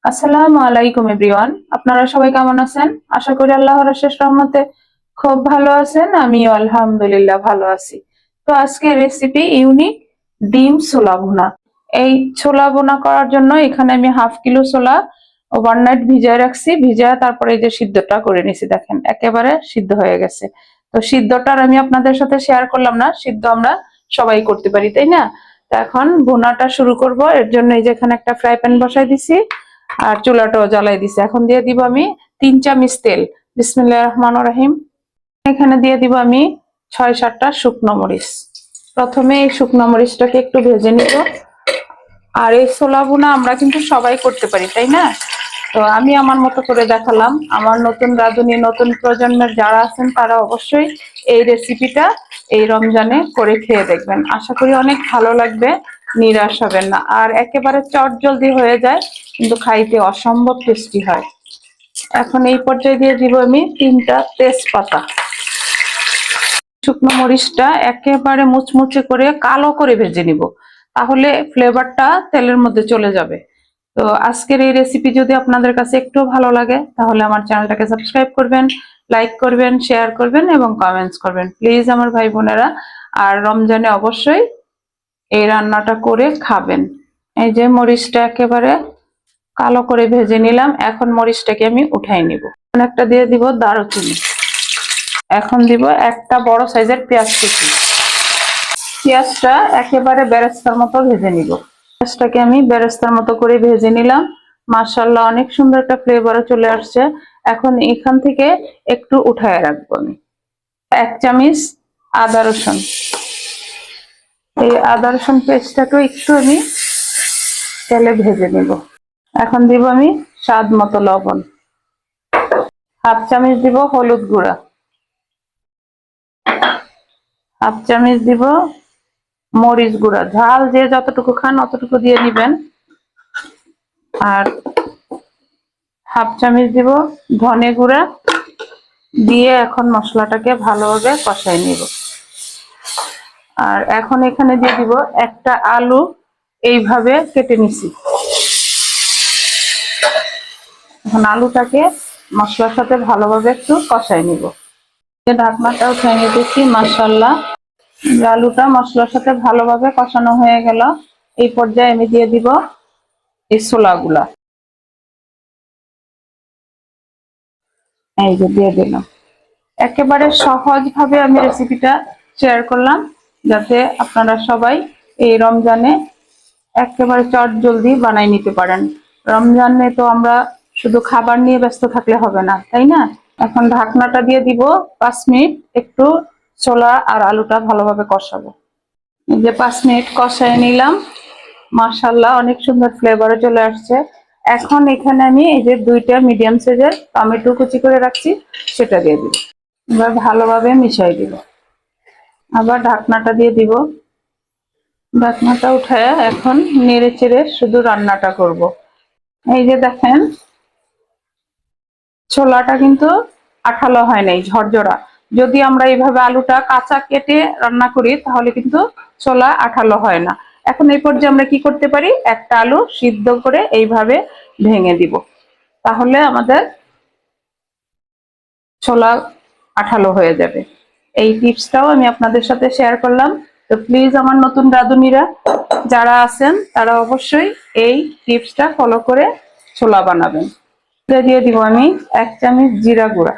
আসসালামু আলাইকুম এভরিওয়ান, আপনারা সবাই কেমন আছেন? আশা করি আল্লাহর অশেষ রহমতে খুব ভালো আছেন। আমিও আলহামদুলিল্লাহ ভালো আছি। তো আজকে রেসিপি ইউনিক ডিম ছোলা ভুনা। এই ছোলা ভুনা করার জন্য এখানে আমি হাফ কিলো ছোলা ওভারনাইট ভিজায় রাখছি। ভিজায় তারপরে এই যে সিদ্ধটা করে নিছি, দেখেন একেবারে সিদ্ধ হয়ে গেছে। তো সিদ্ধটার আমি আপনাদের সাথে শেয়ার করলাম না, সিদ্ধ আমরা সবাই করতে পারি, তাই না? তো এখন ভুনাটা শুরু করব। এর জন্য এই যে এখানে একটা ফ্রাই প্যান বসাই দিছি আর চুলাটাও জ্বালাই দিছি। এখন দিয়ে দিব আমি 3 চামচ তেল। বিসমিল্লাহির রহমানির রহিম। এখানে দিয়ে দিব আমি 6-7টা শুকনো মরিচ। প্রথমে এই শুকনো মরিচটাকে একটু ভেজে নিব। আর এই ছোলা ভুনা আমরা কিন্তু সবাই করতে পারি, তাই না? তো আমি আমার মতো করে দেখালাম। আমার নতুন রাঁধুনি, নতুন প্রজন্মের যারা আছেন তারা অবশ্যই এই রেসিপিটা এই রমজানে করে খেয়ে দেখবেন। আশা করি অনেক ভালো লাগবে, নিরাশ হবেন না। আর একেবারে চটজলদি হয়ে যায়, কিন্তু খাইতে অসম্ভব টেস্টি হয়। এখন এই পর্যায়ে দিয়ে দিব আমি 3টা তেজপাতা। শুকনো মরিচটা একেবারে মুচমুচে করে কালো করে ভেজে নিব, তাহলে ফ্লেভারটা তেলের মধ্যে চলে যাবে। তো আজকের এই রেসিপি যদি আপনাদের কাছে একটু ভালো লাগে তাহলে আমার চ্যানেলটাকে সাবস্ক্রাইব করবেন, লাইক করবেন, শেয়ার করবেন এবং কমেন্টস করবেন প্লিজ আমার ভাই বোনেরা। আর রমজানে অবশ্যই এই রান্নাটা করে খাবেন। এই যে মরিচটা একেবারে কালো করে ভেজে নিলাম। এখন মরিচটাকে আমি উঠাই নিব। একটা দিয়ে দিব দারুচিনি। এখন দিব একটা বড় সাইজের পেঁয়াজ কুচি। পেঁয়াজটা একেবারে বেরেস্তার মতো ভেজে নিব। পেঁয়াজটাকে আমি বেরেস্তার মতো করে ভেজে নিলাম। মাশাআল্লাহ, অনেক সুন্দর একটা ফ্লেভারও চলে আসছে। এখন এখান থেকে একটু উঠায় রাখবো আমি। 1 চামচ আদা রসুন। এই আদা রসুন পেস্টটাকে একটু আমি তেলে ভেজে নিব। এখন দিব আমি স্বাদ মতো লবণ। হাফ চামচ দিব হলুদ গুঁড়া। হাফ চামচ দিব মরিচ গুঁড়া। ঝাল যে যতটুকু খান অতটুকু দিয়ে দিবেন। আর হাফ চামচ দিব ধনে গুঁড়া দিয়ে এখন মশলাটাকে ভালোভাবে কষাই নিব। আর এখন এখানে দিয়ে দিব একটা আলু এইভাবে কেটে নিছি। এখন আলুটাকে মশলার সাথে ভালোভাবে একটু কষাই নিব। ঢাকনাটা উঠিয়ে নিতেছি। মাশাআল্লাহ, আলুটা মশলার সাথে ভালোভাবে কষানো হয়ে গেল। এই পর্যায়ে আমি দিয়ে দিব এই ছোলাগুলা। এই যে দিয়ে দিলাম। একেবারে সহজ ভাবে আমি রেসিপিটা শেয়ার করলাম, যাতে আপনারা সবাই এই রমজানে একেবারে চট জলদি বানাই নিতে পারেন। রমজানে তো আমরা শুধু খাবার নিয়ে ব্যস্ত থাকলে হবে না, তাই না? এখন ঢাকনাটা দিয়ে দিব 5 মিনিট, একটু ছোলা আর আলুটা ভালোভাবে কষাবো। এই যে 5 মিনিট কষায় নিলাম। মাশাআল্লাহ, অনেক সুন্দর ফ্লেভারও চলে আসছে। এখন এখানে আমি এই যে 2টা মিডিয়াম সাইজের টমেটো কুচি করে রাখছি, সেটা দিয়ে দিব। এবার ভালোভাবে মিশাই দিব। আবার ঢাকনাটা দিয়ে দিব। ঢাকনাটা উঠায় এখন নেড়ে চেড়ে শুধু রান্নাটা করব। এই যে দেখেন, ছোলাটা কিন্তু আঠালো হয় নাই, ঝরঝরা। যদি আমরা এইভাবে আলুটা কাঁচা কেটে রান্না করি তাহলে কিন্তু ছোলা আঠালো হয় না। এখন এই পর্যায়ে আমরা কি করতে পারি, একটা আলু সিদ্ধ করে এইভাবে ভেঙে দিব, তাহলে আমাদের ছোলা আঠালো হয়ে যাবে। এই টিপসটাও আমি আপনাদের সাথে শেয়ার করলাম। তো প্লিজ আমার নতুন রাঁধুনিরা যারা আছেন তারা অবশ্যই এই টিপসটা ফলো করে ছোলা বানাবেন। দিয়ে দিব আমি 1 চামচ জিরা গুঁড়া।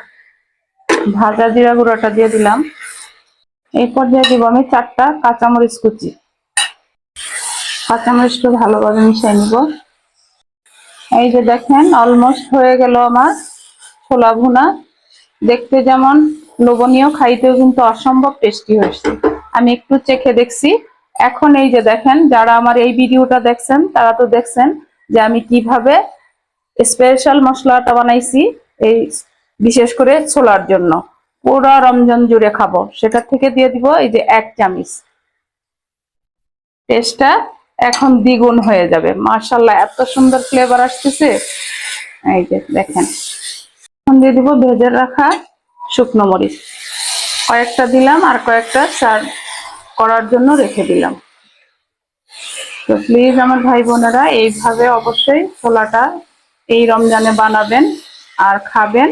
ভাজা জিরা গুঁড়াটা দিয়ে দিলাম। এই পর্যায়ে দিব আমি 4টা কাঁচামরিচ কুচি। কাঁচামরিচটা ভালোভাবে মিশিয়ে নিব। এই যে দেখেন, অলমোস্ট হয়ে গেল আমার ছোলা ভুনা। দেখতে যেমন লোভনীয়, খাইতেও কিন্তু অসম্ভব টেস্টি হয়েছে। আমি একটু চেখে দেখছি। এখন এই যে দেখেন, যারা আমার এই ভিডিওটা দেখছেন তারা তো দেখছেন যে আমি কিভাবে স্পেশাল মশলাটা বানাইছি, এই বিশেষ করে ছোলার জন্য। পুরো রমজান জুড়ে খাবো, সেটার থেকে দিয়ে দিব এই যে 1 চামচ। টেস্টটা এখন দ্বিগুণ হয়ে যাবে। মাশাআল্লাহ, এত সুন্দর ফ্লেভার আসতেছে। এই যে দেখেন, এখন দিয়ে দিব ভেজে রাখা শুকনো মরিচ। কয়েকটা দিলাম আর কয়েকটা সার্ভ করার জন্য রেখে দিলাম। তো প্লিজ আমার ভাই বোনেরা এইভাবে অবশ্যই ছোলাটা এই রমজানে বানাবেন আর খাবেন,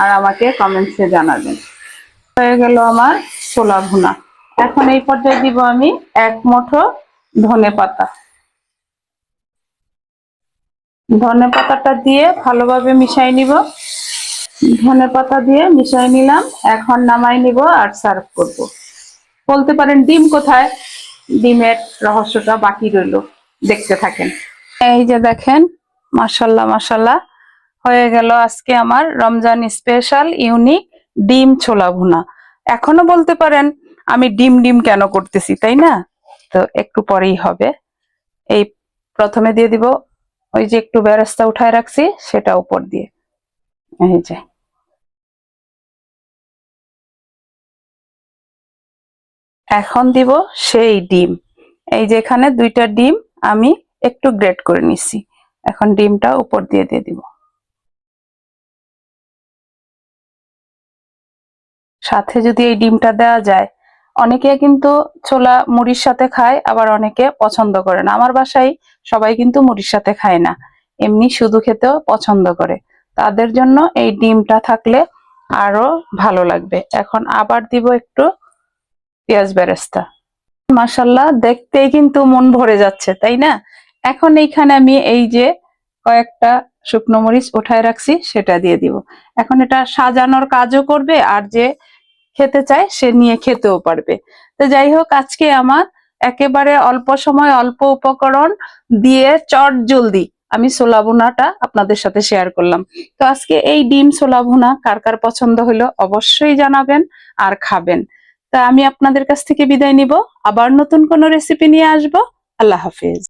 আর আমাকে কমেন্টসে জানাবেন। হয়ে গেল আমার ছোলা ভুনা। এখন এই পর্যায়ে দিব আমি 1 মুঠো ধনে পাতা। ধনে পাতাটা দিয়ে ভালোভাবে মিশাই নিব। ধনে পাতা দিয়ে মিশাই নিলাম। এখন নামাই নিব আর সার্ভ করব। বলতে পারেন ডিম কোথায়? ডিমের রহস্যটা বাকি রইল, দেখতে থাকেন। এই যে দেখেন, মাশাল্লাহ মাশাল্লাহ, হয়ে গেল আজকে আমার রমজান স্পেশাল ইউনিক ডিম ছোলা ভুনা। এখনো বলতে পারেন আমি ডিম ডিম কেন করতেছি, তাই না? তো একটু পরেই হবে। এই প্রথমে দিয়ে দিব ওই যে একটু বেরেস্তা উঠায় রাখছি, সেটা উপর দিয়ে। এই যে এখন দিব সেই ডিম। এই যে এখানে 2টা ডিম আমি একটু গ্রেট করে নিছি। এখন ডিমটা উপর দিয়ে দিয়ে দিব। সাথে যদি এই ডিমটা দেওয়া যায়, অনেকে কিন্তু ছোলা মুড়ির সাথে খায়, আবার অনেকে পছন্দ করে না। আমার বাসায় সবাই কিন্তু মুড়ির সাথে খায় না, এমনি শুধু খেতেও পছন্দ করে। তাদের জন্য এই ডিমটা থাকলে আরো ভালো লাগবে। এখন আবার দিব একটু পেঁয়াজ বেরেস্তা। মাশাল্লাহ, দেখতেই কিন্তু মন ভরে যাচ্ছে, তাই না? এখন এইখানে আমি এই যে কয়েকটা শুকনো মরিচ উঠায় রাখছি, সেটা দিয়ে দিব। এখন এটা সাজানোর কাজও করবে, আর যে খেতে চায় সে নিয়ে খেতেও পারবে। তো যাই হোক, আজকে আমার একেবারে অল্প সময় অল্প উপকরণ দিয়ে চট জলদি আমি ছোলা ভুনাটা আপনাদের সাথে শেয়ার করলাম। তো আজকে এই ডিম ছোলা ভুনা কার কার পছন্দ হলো অবশ্যই জানাবেন আর খাবেন। তা আমি আপনাদের কাছ থেকে বিদায় নিব, আবার নতুন কোনো রেসিপি নিয়ে আসবো। আল্লাহ হাফিজ।